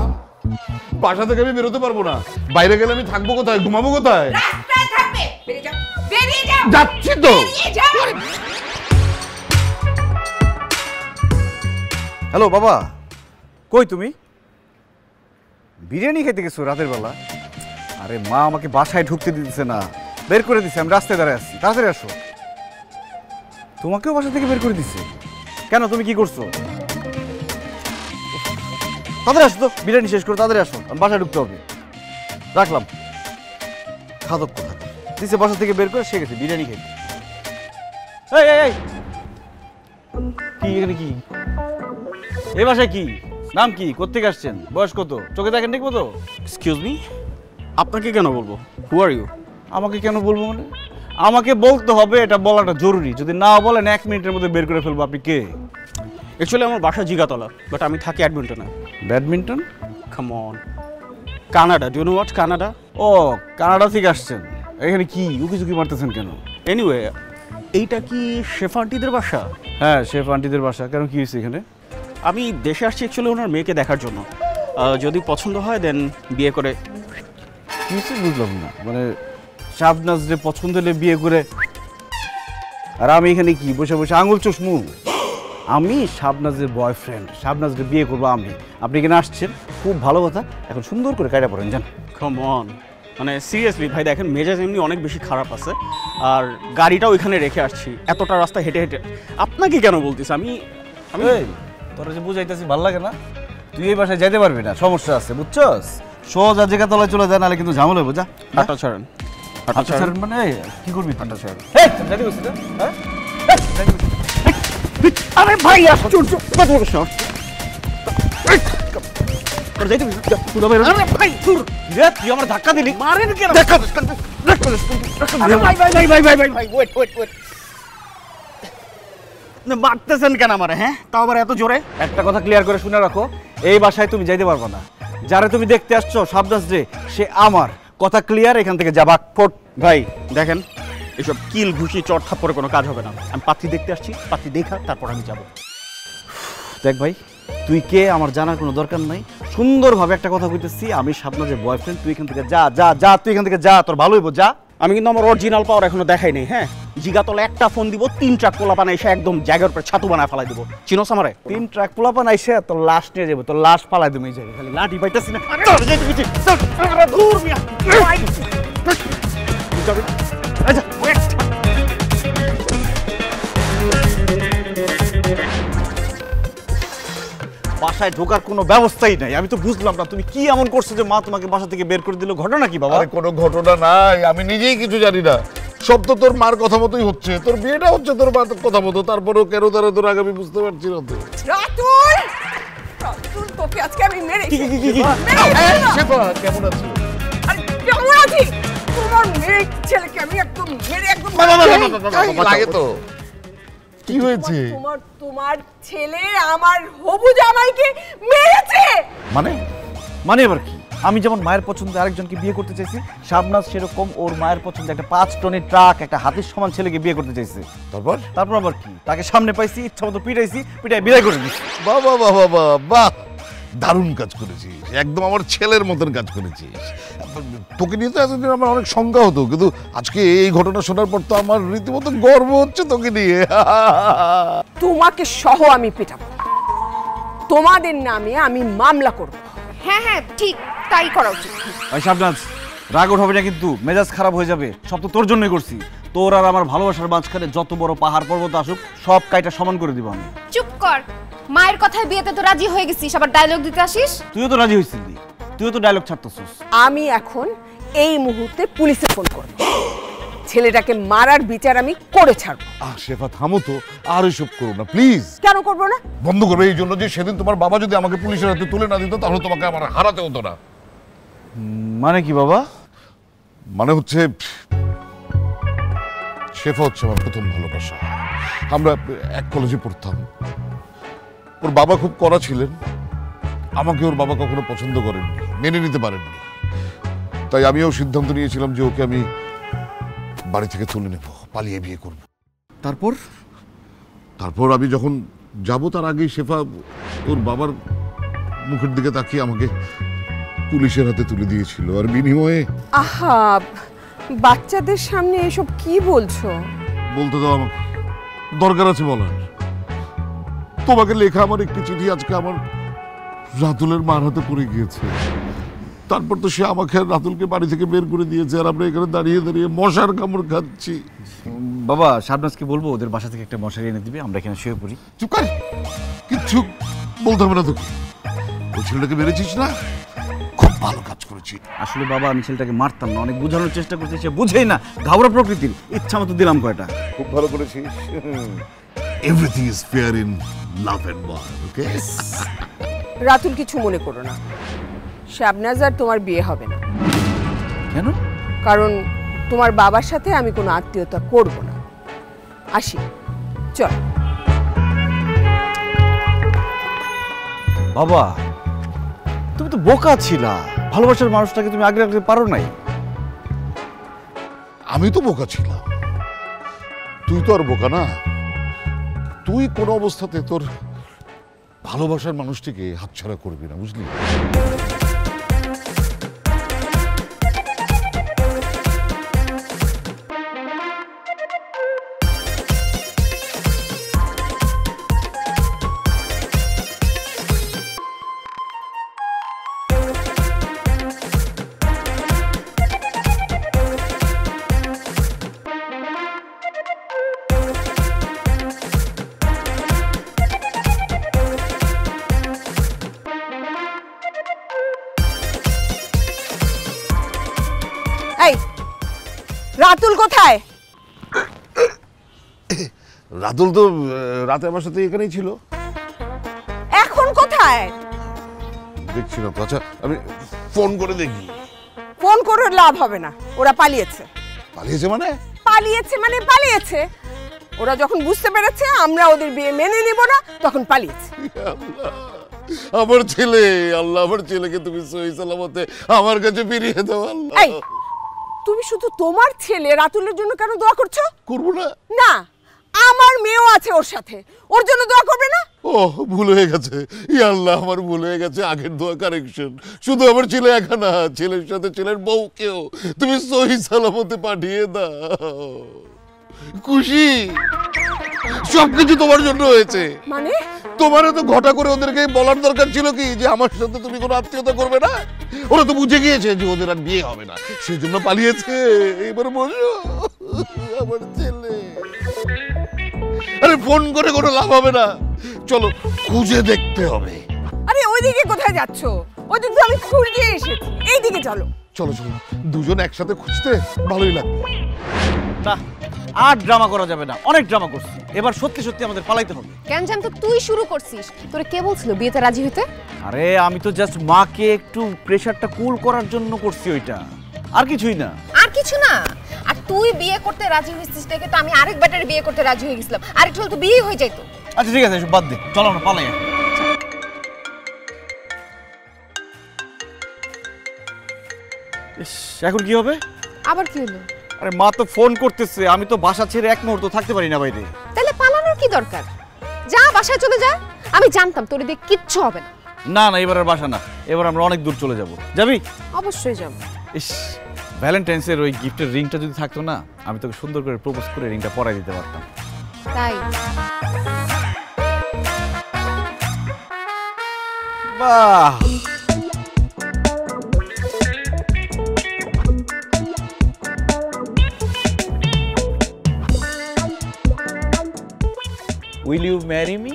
বাসা থেকে আমি বেরোতে পারবো না, বাইরে গেলে আমি থাকবো কোথায়, ঘুমাবো কোথায়? রাস্তায় থাকবে, বেরিয়ে যাও, বেরিয়ে যাও, যাচ্ছি তো। বেরিয়ে যাও। হ্যালো বাবা, কই তুমি? বিরিয়ানি খেতে গেছো রাতের বেলা? আরে মা আমাকে বাসায় ঢুকতে দিতেছে না, বের করে দিছে, আমি রাস্তায় দাঁড়ায় আছি, তাড়াতাড়ি আসো। তোমাকেও বাসা থেকে বের করে দিছে কেন? তুমি কি করছো? তাড়াতাড়ি আসো তো, বিরিয়ানি শেষ করো, তাড়াতাড়ি আসো, আমি বাসায় ঢুকতে হবে। রাখলাম। খাদক কোথা দিছে বাসা থেকে বের করে, সে গেছে বিরিয়ানি খেতে। এই এই এই কি এখানে কি? এই বাসায় কি? নাম কি? কোত্থেকে আসছেন? বয়স কত? চোখে দেখেন ঠিক মতো? এক্সকিউজ মি, আপনাকে কেন বলবো? হু আর ইউ? আমাকে কেন বলবো মানে? আমাকে বলতে হবে, এটা বলাটা জরুরি। যদি না বলেন 1 মিনিটের মধ্যে বের করে ফেলবো। আপনি কে? অ্যাকচুয়ালি আমার বাসা জিগাতলা, বাট আমি থাকি অ্যাডমিন্টনে। Badminton? Come on, Canada. Do you know what Canada? ও, কানাডা থেকে আসছেন। এখানে কি উকি ঝুঁকি মারতেছেন কেন? এনিওয়ে, এইটা কি শেফ আন্টিদের বাসা? হ্যাঁ, শেফ আন্টিদের বাসা। কেন, কি হয়েছে এখানে? আমি দেশে আসছি অ্যাকচুয়ালি ওনার মেয়েকে দেখার জন্য। যদি পছন্দ হয় দেন বিয়ে করে। কি হয়েছে বুঝলাম না, মানে শাবনাজ রে পছন্দ হলে বিয়ে করে, আর আমি এখানে কি বসে বসে আঙুল চুষমু? আমি শাবনাজের বয়ফ্রেন্ড, শাবনাজকে বিয়ে করবো আমি। আপনি এখানে আসছেন, খুব ভালো কথা। এখন সুন্দর করে কায়দা পড়েন, যান। কাম অন, মানে সিরিয়াসলি ভাই দেখেন, মেজাজ এমনি অনেক বেশি খারাপ আছে, আর গাড়িটাও ওইখানে রেখে আসছি, এতটা রাস্তা হেঁটে হেঁটে। আপনাকে কেন বলতেছি? আমি এই, তোরা যে বুঝাইতেছি ভাল লাগে না? তুই এই বাসায় যাইতে পারবি না, সমস্যা আছে, বুঝছস? সোজা জায়গা তলায় চলে যায়, নাহলে কিন্তু ঝামেলা হবে। যা, হাঁটা ছাড়েন। আচ্ছা স্যার, মানে কি করবি? হাঁটা ছাড়েন। এই, যাইতে বলছিস না? হ্যাঁ? এই, যাইতে বলছিস না? আরে ভাই, আশ্চর্য! কত বড় সাহস! তোর যাইতে বলছিস না? পুরো বের হ। আরে ভাই, তুই তুই আমার ধাক্কা দিলি, মারেন কেন? ধাক্কা দিস কেন? ধাক্কা দিস কেন? আরে ভাই ভাই ভাই ভাই ভাই ভাই ভাই, ওয়েট ওয়েট ওয়েট। মারতেছেন কেন আমারে? হ্যাঁ, তাও আবার এত জোরে? একটা কথা ক্লিয়ার করে শুনে রাখো, এই বাসায় তুমি যাইতে পারবে না। যারা তুমি দেখতে আসছো শাবনাজ রে, সে আমার। কথা ক্লিয়ার, এখান থেকে যাবা। ফোট। ভাই দেখেন, এসব কিল ঘুষি চট থাপ্পড়ে কোনো কাজ হবে না। আমি পাত্রী দেখতে আসছি, পাত্রী দেখা তারপর আমি যাব। দেখ ভাই, তুই কে আমার জানার কোনো দরকার নাই। সুন্দরভাবে একটা কথা কইতেছি, আমি শাবনাজের বয়ফ্রেন্ড। তুই এখান থেকে যা যা যা, তুই এখান থেকে যা, তোর ভালো হইব, যা। আমি কিন্তু আমার অরিজিনাল পাওয়ার এখনো দেখাই নেই। হ্যাঁ, জিগাতলে একটা ফোন দিব, 3 ট্রাক পোলা পানা এসে একদম জায়গার উপরে ছাতু বানায় ফেলাই দিব। চিনোস আমারে? 3 ট্রাক পোলাপান আইসে তোর লাশ নিয়ে যাবো, তোর লাশ ফালাই দেবো এই জায়গায়। খালি লাঠি পাইতেছি না। চল, যাইতে বলছি, চল। আরে দূর মিয়া। যাবি? আচ্ছা, ওয়েট। বাসায় ঢোকার কোনো ব্যবস্থাই নাই। আমি তো বুঝলাম না তুমি কি এমন করছো যে মা তোমাকে বাসা থেকে বের করে দিল। ঘটনা কি বাবা? আরে কোনো ঘটনা নাই, আমি নিজেই কিছু জানি না। সব তো তোর মার কথা মতোই হচ্ছে, তোর বিয়েটা হচ্ছে তোর মার কথা মতো, তারপরেও কেন তারা তোর আগে আমি বুঝতে পারছি না তো। রাতুল, রাতুল, তোকে আজকে আমি মেরে শেফা কেমন আছো? আরে কেমন আছিস? তোমার মেয়ে ছেলেকে আমি একদম মেরে একদম লাগে তো। কি হয়েছে? তোমার তোমার ছেলে আমার হবু জামাইকে মেরেছে। মানে মানে এবার কি? আমি যেমন মায়ের পছন্দে আরেকজনকে বিয়ে করতে চাইছি, শাবনাজ সেরকম ওর মায়ের পছন্দে একটা 5 টনের ট্রাক, একটা হাতির সমান ছেলেকে বিয়ে করতে চাইছে। তারপর তারপর আবার কি? তাকে সামনে পাইছি, ইচ্ছা মতো পিটাইছি, পিটাই বিদায় করে দিচ্ছি। বাহ বাহ বাহ বাহ বাহ বাহ, দারুণ কাজ করেছিস, একদম আমার ছেলের মতন কাজ করেছিস। তোকে নিয়ে তো এতদিন আমার অনেক শঙ্কা হতো, কিন্তু আজকে এই ঘটনা শোনার পর তো আমার রীতিমতো গর্ব হচ্ছে তোকে নিয়ে। তোমাকে সহ আমি পিটাবো, তোমাদের নামে আমি মামলা করব। হ্যাঁ হ্যাঁ ঠিক তাই করা উচিত। ভাই শাবনাজ, রাগ উঠাবে না কিন্তু, মেজাজ খারাপ হয়ে যাবে। সব তো তোর জন্যই করছি। তোর আর আমার ভালোবাসার মাঝখানে যত বড় পাহাড় পর্বত আসুক সব কাইটা সমান করে দিব আমি। চুপ কর, মায়ের কথায় বিয়েতে তো রাজি হয়ে গেছিস, আবার ডায়লগ দিতে আসিস। তুইও তো রাজি হয়েছিলি, তুইও তো ডায়লগ ছাড়তেছিস। আমি এখন এই মুহূর্তে পুলিশে ফোন করব, ছেলেটাকে মারার বিচার আমি করে ছাড়বো। শেফা থামো তো, আর এসব করো না প্লিজ। কেন করবো না? বন্ধ করবে এই জন্য যে সেদিন তোমার বাবা যদি আমাকে পুলিশের হাতে তুলে না দিত তাহলে তোমাকে আমার হারাতে হতো না। মানে কি বাবা? মানে হচ্ছে শেফা হচ্ছে আমার প্রথম ভালোবাসা। আমরা এক কলেজে পড়তাম। ওর বাবা খুব কড়া ছিলেন, আমাকে ওর বাবা কখনো পছন্দ করেননি, মেনে নিতে পারেননি। তাই আমিও সিদ্ধান্ত নিয়েছিলাম যে ওকে আমি বাড়ি থেকে তুলে নেব, পালিয়ে বিয়ে করব। তারপর আমি যখন যাব তার আগেই শেফা ওর বাবার মুখের দিকে তাকিয়ে আমাকে পুলিশের হাতে তুলে দিয়েছিল। আর বিনিময়ে আহা, বাচ্চাদের সামনে এসব কি বলছো? বলতে দাও আমাকে, দরকার আছে বলার। তোমাকে লেখা আমার একটি চিঠি আজকে আমার রাতুলের মার হাতে পড়ে গিয়েছে। তারপর তো সে আমাকে আর রাতুলকে বাড়ি থেকে বের করে দিয়েছে, আর আমরা এখানে দাঁড়িয়ে দাঁড়িয়ে মশার কামড় খাচ্ছি। বাবা শাবনাজকে বলবো ওদের বাসা থেকে একটা মশারি এনে দিবে, আমরা এখানে শুয়ে পড়ি। চুপ কর, কিচ্ছু বলতে হবে না তোকে। ওই ছেলেটাকে মেরেছিস না, খুব ভালো কাজ করেছি। আসলে বাবা আমি ছেলেটাকে মারতাম না, অনেক বোঝানোর চেষ্টা করছি, সে বুঝেই না, ঘাবড়া প্রকৃতির। ইচ্ছা মতো দিলাম কয়টা। খুব ভালো করেছিস। Everything is fair in love and war, okay? Ratul কিছু মনে করো না, শাবনাজ আর তোমার বিয়ে হবে না। কেন? কারণ তোমার বাবার সাথে আমি কোনো আত্মীয়তা করব না। আসি, চল। বাবা তুমি তো বোকা ছিলা, ভালোবাসার মানুষটাকে তুমি আগে রাখতে পারো নাই। আমি তো বোকা ছিলাম, তুই তো আর বোকা না। তুই কোনো অবস্থাতে তোর ভালোবাসার মানুষটিকে হাতছাড়া করবি না, বুঝলি? এই রাতুল কোথায়? রাতুল তো রাতে আমার সাথে এখানেই ছিল। এখন কোথায়? দেখছি না তো। আচ্ছা আমি ফোন করে দেখি। ফোন করে লাভ হবে না, ওরা পালিয়েছে। পালিয়েছে মানে? পালিয়েছে। ওরা যখন বুঝতে পেরেছে আমরা ওদের বিয়ে মেনে নিব না, তখন পালিয়েছে। আমার ছেলে, আল্লাহ আমার ছেলেকে তুমি সহি সালামতে আমার কাছে ফিরিয়ে দাও আল্লাহ। এই তুমি শুধু তোমার ছেলে রাতুলের জন্য কেন দোয়া করছো? করবো না? না, আমার মেয়েও আছে ওর সাথে, ওর জন্য দোয়া করবে না? ও ভুল হয়ে গেছে, ইয়া আল্লাহ আমার ভুল হয়ে গেছে। আগের দোয়া কারেকশন। শুধু আমার ছেলে একা না, ছেলের সাথে ছেলের বউকেও তুমি সহি সালামতে পাঠিয়ে দাও। খুশি? সবকিছু তোমার জন্য হয়েছে। মানে তোমারও তো ঘটা করে ওদেরকে বলার দরকার ছিল কি যে আমার সাথে তুমি কোনো আত্মীয়তা করবে না। ওরা তো বুঝে গিয়েছে যে ওদের আর বিয়ে হবে না, সেই জন্য পালিয়েছে। এবার বসো আমার ছেলে। আরে ফোন করে কোনো লাভ হবে না, চলো খুঁজে দেখতে হবে। আরে ওইদিকে কোথায় যাচ্ছো? ওইদিকে আমি খুঁজে এসেছি, এইদিকে চলো। চলো চলো, দুজন একসাথে খুঁজতে ভালোই লাগবে। না আর ড্রামা করা যাবে না, অনেক ড্রামা করছি। এবার সত্যি সত্যি আমাদের পালাইতে হবে। কেন জান তো তুই শুরু করছিস, তোরে কে বলছিল বিয়েতে রাজি হইতে? আরে আমি তো জাস্ট মাকে একটু প্রেশারটা কুল করার জন্য করছি ওইটা, আর কিছুই না। আর কিছু না। আর তুই বিয়ে করতে রাজি হইছিস দেখে তো আমি আরেক ব্যাটারে বিয়ে করতে রাজি হয়ে গেছিলাম, আরেকটু হলে তো বিয়ে হয়ে যাইতো। আচ্ছা ঠিক আছে, এসব বাদ দে, চলো না পালাই। এখন কি হবে? আবার কি হলো? আরে মা তো ফোন করতেছে, আমি তো বাসা ছেড়ে এক মুহূর্ত থাকতে পারি না বাইরে। তাহলে পালানোর কি দরকার? যা বাসায় চলে যা। আমি জানতাম তোর দিয়ে কিচ্ছু হবে না। না না, এবার আর বাসা না, এবার আমরা অনেক দূর চলে যাব। যাবি? অবশ্যই যাব। ইস, ভ্যালেন্টাইন্সের ওই গিফটের রিংটা যদি থাকতো না, আমি তোকে সুন্দর করে প্রপোজ করে রিংটা পরাই দিতে পারতাম। তাই? বাহ, উইল ইউ ম্যারি মি?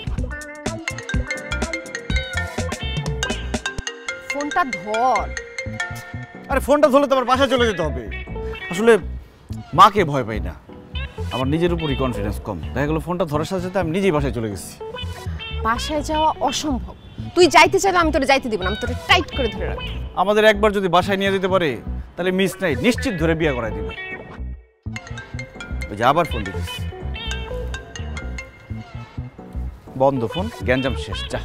ফোনটা ধর। আরে ফোনটা ধরলে তো আমার বাসায় চলে যেতে হবে। আসলে মাকে ভয় পাই না, আমার নিজের উপরই কনফিডেন্স কম। দেখা গেলো ফোনটা ধরার সাথে সাথে আমি নিজেই বাসায় চলে গেছি। বাসায় যাওয়া অসম্ভব। তুই যাইতে চাইলে আমি তোরে যাইতে দিব না, আমি তোরে টাইট করে ধরে রাখবো। আমাদের একবার যদি বাসায় নিয়ে যেতে পারে তাহলে মিস নাই, নিশ্চিত ধরে বিয়ে করাই দিবে। ওই যে আবার ফোন দিতেছে, বন্ধ ফোন, গ্যাঞ্জাম শেষ, যা।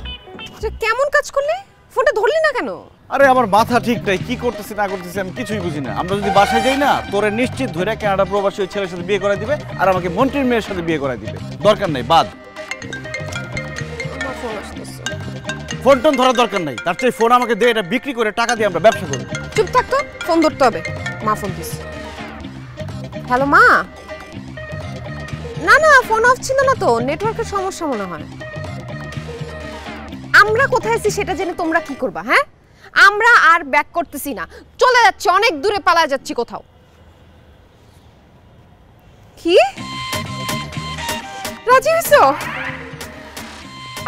তুই কেমন কাজ করলি? ফোনটা ধরলি না কেন? আরে আমার মাথা ঠিক নাই, কি করতেছি না করতেছি আমি কিছুই বুঝি না। আমরা যদি বাসায় যাই না, তোরে নিশ্চিত ধরে কানাডা প্রবাসী ওই ছেলের সাথে বিয়ে করাই দিবে, আর আমাকে মন্ত্রীর মেয়ের সাথে বিয়ে করাই দিবে। দরকার নাই, বাদ। আমার ফোন আসতেছে। ফোন টোন ধরার দরকার নাই, তার চেয়ে ফোন আমাকে দিয়ে এটা বিক্রি করে টাকা দিয়ে আমরা ব্যবসা করি। চুপ থাক তো, ফোন ধরতে হবে। মা ফোন দিস। হ্যালো মা। না না, ফোন অফ ছিল না তো, নেটওয়ার্কের সমস্যা মনে হয়। আমরা কোথায় আছি সেটা জেনে তোমরা কি করবা? হ্যাঁ, আমরা আর ব্যাক করতেছি না, চলে যাচ্ছি, অনেক দূরে পালায় যাচ্ছি কোথাও। কি রাজি হইছো?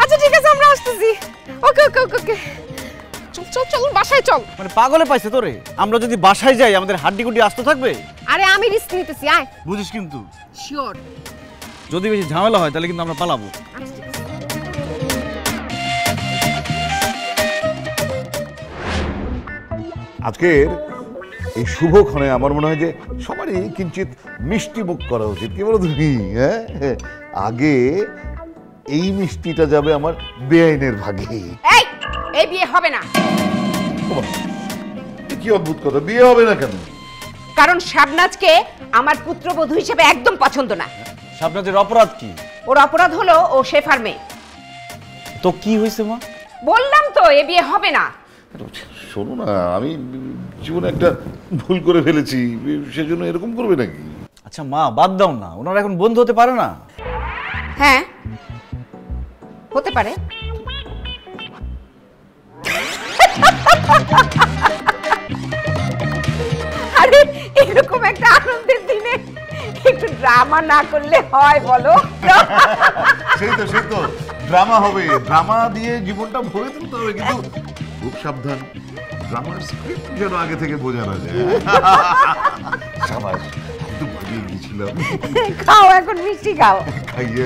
আচ্ছা ঠিক আছে, আমরা আসতেছি। ওকে ওকে ওকে ওকে, চল চল চল, বাসায় চল। মানে পাগলে পাইছে তোরে? আমরা যদি বাসায় যাই আমাদের হাড্ডি গুড্ডি আস্ত থাকবে? আরে আমি রিস্ক নিতেছি, আয়। বুঝিস কিন্তু, শিওর। যদি বেশি ঝামেলা হয় তাহলে কিন্তু আমরা পালাবো। আজকের এই শুভক্ষণে আমার মনে হয় যে সবারই কিঞ্চিত মিষ্টি মুখ করা উচিত। কি বলো তুমি? হ্যাঁ, আগে এই মিষ্টিটা যাবে আমার বেআইনের ভাগে। এই বিয়ে হবে না। কি অদ্ভুত কথা, বিয়ে হবে না কেন? কারণ শাবনাজকে আমার পুত্রবধূ হিসেবে একদম পছন্দ না। শাবনাজের অপরাধ কি? ওর অপরাধ হলো ও শেফার মেয়ে। তো কি হয়েছে মা? বললাম তো এ বিয়ে হবে না। শোনো না, আমি জীবনে একটা ভুল করে ফেলেছি, সেজন্য এরকম করবে নাকি? আচ্ছা মা, বাদ দাও না, ওনারা এখন বন্ধু হতে পারে না? হ্যাঁ হতে পারে। আরে এরকম একটা আনন্দের দিনে একটু ড্রামা না করলে হয় বলো? সেই তো ড্রামা হবে, ড্রামা দিয়ে জীবনটা ভরে তুলতে হবে, কিন্তু খুব সাবধান, ড্রামার স্ক্রিপ্ট যেন আগে থেকে বোঝা না যায়। সাবাস, আমি তো ভাবিয়ে গিয়েছিলাম। খাও এখন মিষ্টি খাও। খাইয়ে